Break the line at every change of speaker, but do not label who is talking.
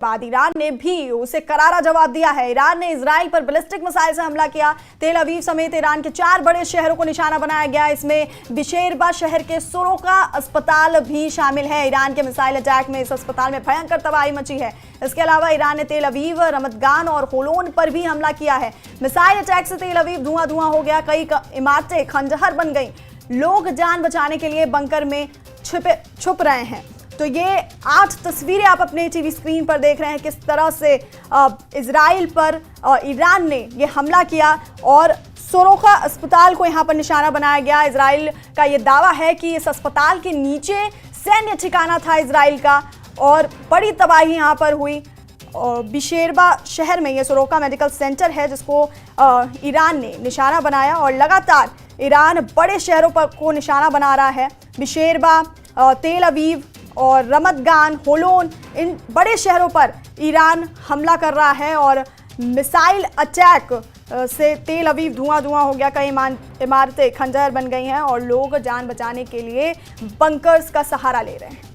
बाद ईरान ने भी उसे करारा जवाब दिया है। ईरान ने इजराइल पर बैलिस्टिक मिसाइल से हमला किया। तेल अवीव समेत ईरान के 4 बड़े शहरों को निशाना बनाया गया। इसमें बिशेरबा शहर के सोरोका अस्पताल भी शामिल है। ईरान के मिसाइल अटैक में इस अस्पताल में भयंकर तबाही मची है। इसके अलावा ईरान ने तेल अवीव, रमतगान और होलोन पर भी हमला किया है। मिसाइल अटैक से तेल अवीव धुआं धुआं हो गया। कई इमारतें खंडहर बन गई। लोग जान बचाने के लिए बंकर में छुप रहे हैं। तो ये 8 तस्वीरें आप अपने टीवी स्क्रीन पर देख रहे हैं, किस तरह से इजराइल पर ईरान ने ये हमला किया और सोरोका अस्पताल को यहाँ पर निशाना बनाया गया। इजराइल का ये दावा है कि इस अस्पताल के नीचे सैन्य ठिकाना था इजराइल का और बड़ी तबाही यहाँ पर हुई। और बिशेरबा शहर में ये सोरोका मेडिकल सेंटर है जिसको ईरान ने निशाना बनाया और लगातार ईरान बड़े शहरों पर को निशाना बना रहा है। बिशेरबा, तेल अवीव और रमतगान, होलोन, इन बड़े शहरों पर ईरान हमला कर रहा है और मिसाइल अटैक से तेल अवीव धुआं धुआं हो गया। कई इमारतें खंडहर बन गई हैं और लोग जान बचाने के लिए बंकर्स का सहारा ले रहे हैं।